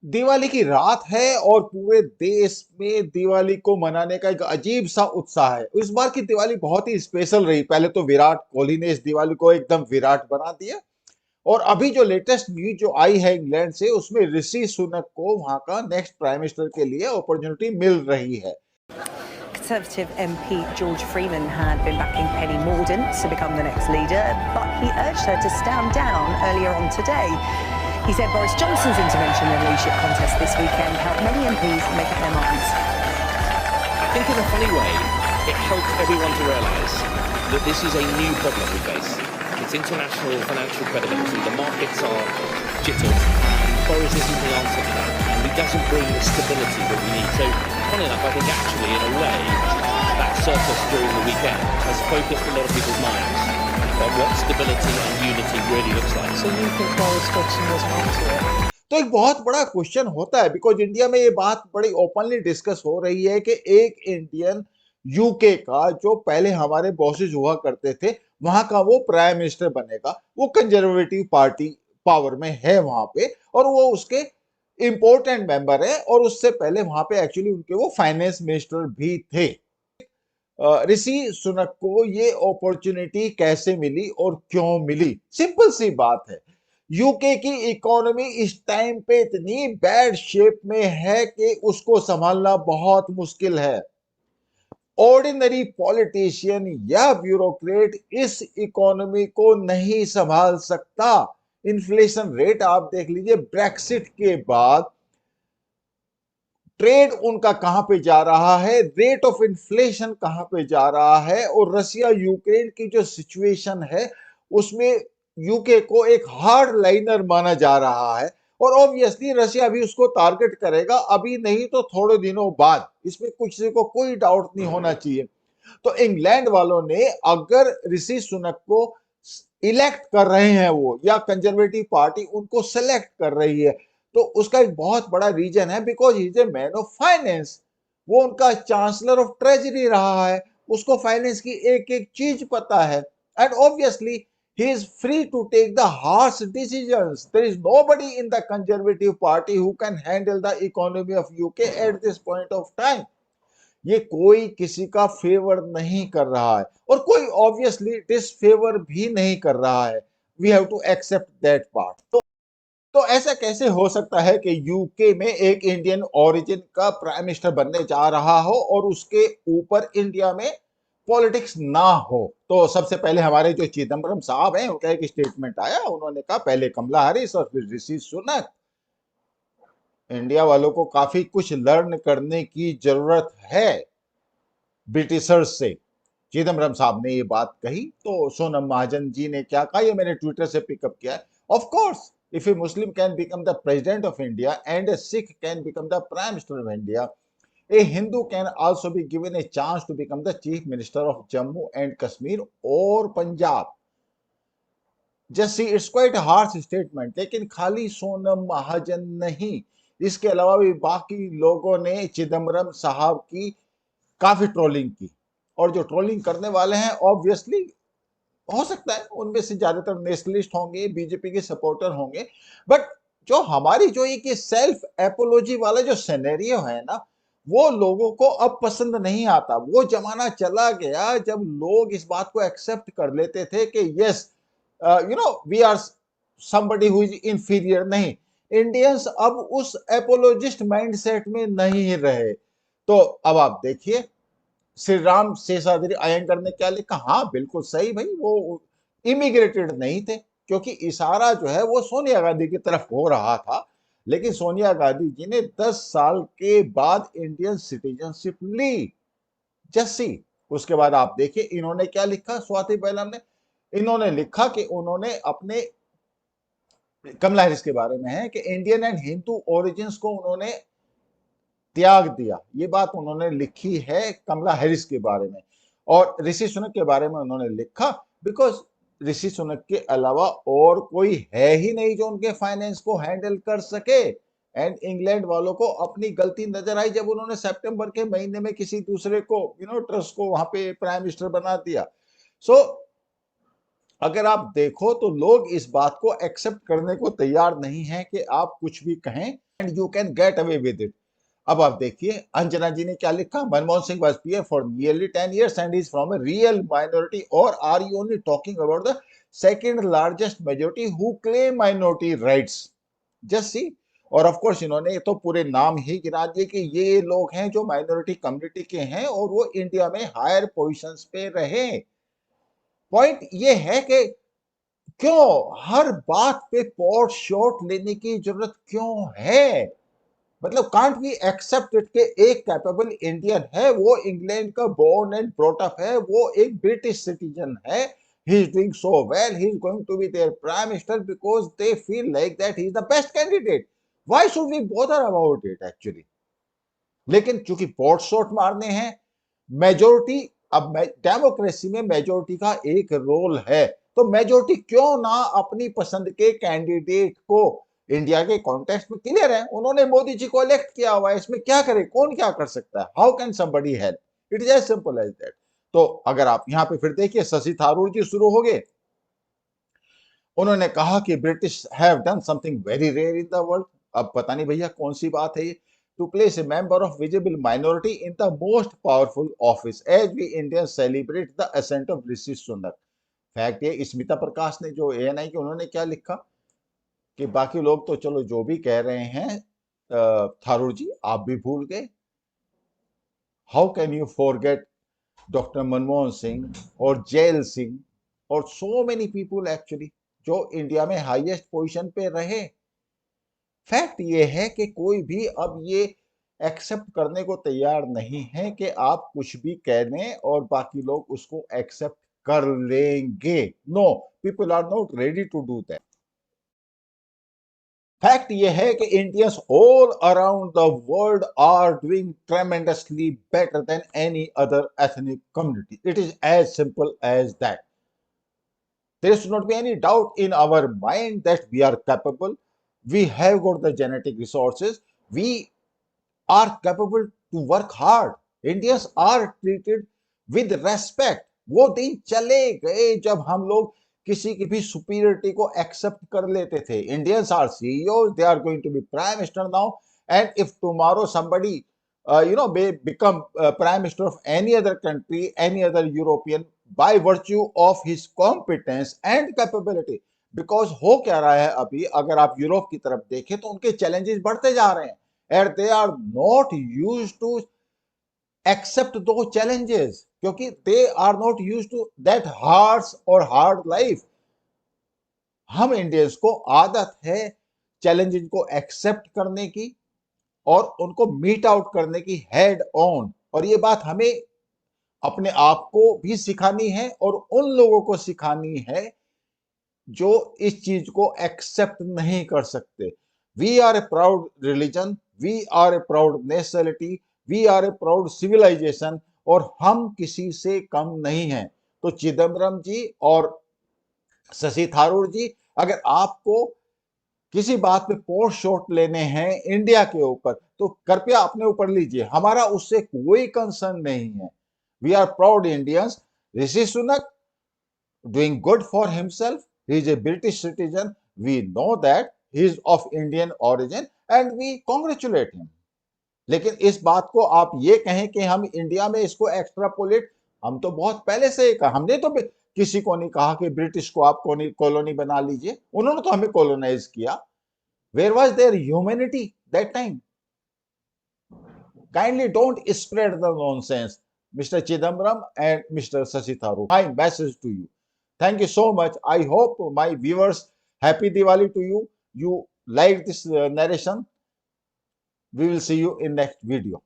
दिवाली की रात है और पूरे देश में दिवाली को मनाने का एक अजीब सा उत्साह है। इस बार की दिवाली बहुत ही स्पेशल रही। पहले तो विराट कोहली ने इस दिवाली को एकदम विराट बना दिया और अभी जो लेटेस्ट न्यूज जो आई है इंग्लैंड से, उसमें ऋषि सुनक को वहां का नेक्स्ट प्राइम मिनिस्टर के लिए अपॉर्चुनिटी मिल रही है। Conservative MP George Freeman had been backing Penny Mordaunt to become the next leader, but he urged her to stand down earlier on today. He said Boris Johnson's intervention in the leadership contest this weekend helped many MPs make up their minds. I think in a funny way, it helped everyone to realise that this is a new problem we face. It's international financial credibility. The markets are jittered, and Boris isn't the answer to that. And he doesn't bring the stability that we need. So, funny enough, I think actually, in a way, that surplus during the weekend has focused a lot of people's minds on what stability and unity really looks like. So you think Boris Johnson was onto it? तो एक बहुत बड़ा question होता है, because India में ये बात बड़ी ओपनली डिस्कस हो रही है कि एक इंडियन यूके का, जो पहले हमारे बॉसेस हुआ करते थे, वहां का वो प्राइम मिनिस्टर बनेगा। वो कंजर्वेटिव पार्टी पावर में है वहां पे और वो उसके इंपॉर्टेंट मेंबर है, और उससे पहले वहां पे एक्चुअली उनके वो फाइनेंस मिनिस्टर भी थे। ऋषि सुनक को ये अपॉर्चुनिटी कैसे मिली और क्यों मिली? सिंपल सी बात है, यूके की इकोनॉमी इस टाइम पे इतनी बैड शेप में है कि उसको संभालना बहुत मुश्किल है। ऑर्डिनरी पॉलिटिशियन या ब्यूरोक्रेट इस इकोनॉमी को नहीं संभाल सकता। इन्फ्लेशन रेट आप देख लीजिए, ब्रेक्सिट के बाद ट्रेड उनका कहां पे जा रहा है, रेट ऑफ इन्फ्लेशन कहां पे जा रहा है, और रशिया यूक्रेन की जो सिचुएशन है उसमें यूके को एक हार्ड लाइनर माना जा रहा है। और ऑब्वियसली रशिया भी उसको टारगेट करेगा, अभी नहीं तो थोड़े दिनों बाद। इसमें किसी को कोई डाउट नहीं होना चाहिए। तो इंग्लैंड वालों ने अगर ऋषि सुनक को इलेक्ट कर रहे हैं वो, या कंजर्वेटिव पार्टी उनको सेलेक्ट कर रही है, तो उसका एक बहुत बड़ा रीजन है because he is a man of finance. वो उनका चांसलर ऑफ ट्रेजरी रहा है, उसको फाइनेंस की एक एक चीज पता है, and obviously he is free to take the harsh decisions. There is nobody in the conservative party who can handle the economy of UK at this point of time. ये कोई किसी का फेवर नहीं कर रहा है और कोई ऑब्वियसली डिसफेवर भी नहीं कर रहा है। We have to accept that part. तो ऐसा कैसे हो सकता है कि यूके में एक इंडियन ओरिजिन का प्राइम मिनिस्टर बनने जा रहा हो और उसके ऊपर इंडिया में पॉलिटिक्स ना हो? तो सबसे पहले हमारे जो चिदम्बरम साहब हैं, उनका एक स्टेटमेंट आया। उन्होंने कहा पहले कमला हैरिस और फिर ऋषि सुनक। इंडिया वालों को काफी कुछ लर्न करने की जरूरत है ब्रिटिशर्स से। चिदम्बरम साहब ने ये बात कही तो सोनम महाजन जी ने क्या कहा, ये मैंने ट्विटर से पिकअप किया है। Of course, if a Muslim can become the president of India and a Sikh can become the prime minister of India, a Hindu can also be given a chance to become the chief minister of Jammu and Kashmir or Punjab. Just see, it's quite a harsh statement, लेकिन खाली सोनम महाजन नहीं, इसके अलावा भी बाकी लोगों ने चिदम्बरम साहब की काफी ट्रोलिंग की। और जो ट्रोलिंग करने वाले हैं ऑब्वियसली हो सकता है उनमें से ज्यादातर नेशनलिस्ट होंगे, बीजेपी के सपोर्टर होंगे, बट जो हमारी जो एक सेल्फ एपोलॉजी वाला जो सिनेरियो है ना, वो लोगों को अब पसंद नहीं आता। वो जमाना चला गया जब लोग इस बात को एक्सेप्ट कर लेते थे कि yes, we are somebody who is inferior. नहीं, इंडियंस अब उस एपोलॉजिस्ट माइंडसेट में नहीं रहे। तो अब आप देखिए, श्री राम शेषाद्री अयंगर ने क्या लिखा। हाँ बिल्कुल सही भाई, वो इमिग्रेटेड नहीं थे, क्योंकि इशारा जो है वो सोनिया गांधी की तरफ हो रहा था। लेकिन सोनिया गांधी जी ने 10 साल के बाद इंडियन सिटीजनशिप ली। जस्सी, उसके बाद आप देखिए इन्होंने क्या लिखा, स्वाति बैनर्जी ने। इन्होंने लिखा कि उन्होंने अपने, कमला हैरिस के बारे में है कि इंडियन एंड हिंदू ओरिजिन्स को उन्होंने त्याग दिया। ये बात उन्होंने लिखी है कमला हैरिस के बारे में। और ऋषि सुनक के बारे में उन्होंने लिखा बिकॉज ऋषि सुनक के अलावा और कोई है ही नहीं जो उनके फाइनेंस को हैंडल कर सके। एंड इंग्लैंड वालों को अपनी गलती नजर आई जब उन्होंने सितंबर के महीने में किसी दूसरे को, ट्रस्ट को वहां पे प्राइम मिनिस्टर बना दिया। सो अगर आप देखो तो लोग इस बात को एक्सेप्ट करने को तैयार नहीं है कि आप कुछ भी कहें, and you can get away with it. अब आप देखिए अंजना जी ने क्या लिखा, Manmohan Singh was PM for nearly 10 years and is from a real minority, or are you only talking about the second largest majority who claim minority rights? Just see. और of course इन्होंने तो पूरे नाम ही गिना दिए कि ये लोग हैं जो माइनॉरिटी कम्युनिटी के हैं और वो इंडिया में हायर पोजीशंस पे रहे। पॉइंट ये है कि क्यों हर बात पे पॉट शॉट लेने की जरूरत क्यों है? मतलब कांट वी एक्सेप्ट इट के एक कैपेबल इंडियन है, वो इंग्लैंड का बोर्न एंड ब्रॉट अप है, वो एक ब्रिटिश सिटीजन है, he is doing so well, he is going to be their prime minister because they feel like that he is the best candidate. Why should we bother about it actually? लेकिन चूंकि pot shot मारने हैं, majority, अब democracy में majority का एक role है, तो मेजोरिटी क्यों ना अपनी पसंद के कैंडिडेट को, इंडिया के कॉन्टेक्स्ट में क्लियर है, उन्होंने मोदी जी को इलेक्ट किया हुआ है, इसमें क्या करे, कौन क्या कर सकता है? How can somebody help? It is as simple as that. तो अगर आप यहां पे फिर देखिए, शशि थारूर जी शुरू हो गए, उन्होंने कहा कि British have done something very rare in the world. अब पता नहीं भैया कौन सी बात है ये, to place a member of visible minority in the most powerful office as we Indian celebrate the ascent of Rishi Sunak. Fact ये, स्मिता प्रकाश ने जो ANI की, उन्होंने क्या लिखा कि बाकी लोग तो चलो जो भी कह रहे हैं, थारूर जी आप भी भूल गए। How can you forget doctor Manmohan Singh और जेल सिंह और सो मेनी पीपुल एक्चुअली जो इंडिया में हाईएस्ट पोजीशन पे रहे। फैक्ट ये है कि कोई भी अब ये एक्सेप्ट करने को तैयार नहीं है कि आप कुछ भी कह दें और बाकी लोग उसको एक्सेप्ट कर लेंगे। No, people are not ready to do that. Fact ये है कि Indians all around the world are doing tremendously better than any other ethnic community. It is as simple as that. There should not be any doubt in our mind that we are capable. We have got the genetic resources. We are capable to work hard. Indians are treated with respect. वो दिन चले गए जब हम लोग किसी की भी सुपीरियरिटी को एक्सेप्ट कर लेते थे। Indians are CEOs. They are going to be prime minister now. And if tomorrow somebody may become prime minister of any other country, any other European, by virtue of his competence and capability, because हो क्या रहा है अभी, अगर आप Europe की तरफ देखें तो उनके चैलेंजेस बढ़ते जा रहे हैं, and they are not used to accept those challenges क्योंकि they are not used to that harsh or hard life. हम इंडियंस को आदत है चैलेंजेस को एक्सेप्ट करने की और उनको मीट आउट करने की हेड ऑन, और ये बात हमें अपने आप को भी सिखानी है और उन लोगों को सिखानी है जो इस चीज को एक्सेप्ट नहीं कर सकते। We are a proud religion, we are a proud nationality, we are a proud civilisation, और हम किसी से कम नहीं हैं। तो चिदम्बरम जी और शशि थारूर जी, अगर आपको किसी बात पे पोस्ट शॉट लेने हैं इंडिया के ऊपर तो कृपया अपने ऊपर लीजिए, हमारा उससे कोई कंसर्न नहीं है। We are proud Indians. Rishi Sunak doing good for himself. He is a British citizen. We know that he is of Indian origin and we congratulate him. लेकिन इस बात को आप ये कहें कि हम इंडिया में इसको एक्स्ट्रापोलेट, हम तो बहुत पहले से ही कहा, हमने तो किसी को नहीं कहा कि ब्रिटिश को आप कॉलोनी बना लीजिए, उन्होंने तो हमें कॉलोनाइज किया। Where was their humanity that time? Kindly don't spread the nonsense, Mr. Chidambaram and Mr. Shashi Tharoor. My message to you. Thank you so much. I hope my viewers, happy Diwali to you. You like this narration. We will see you in next video.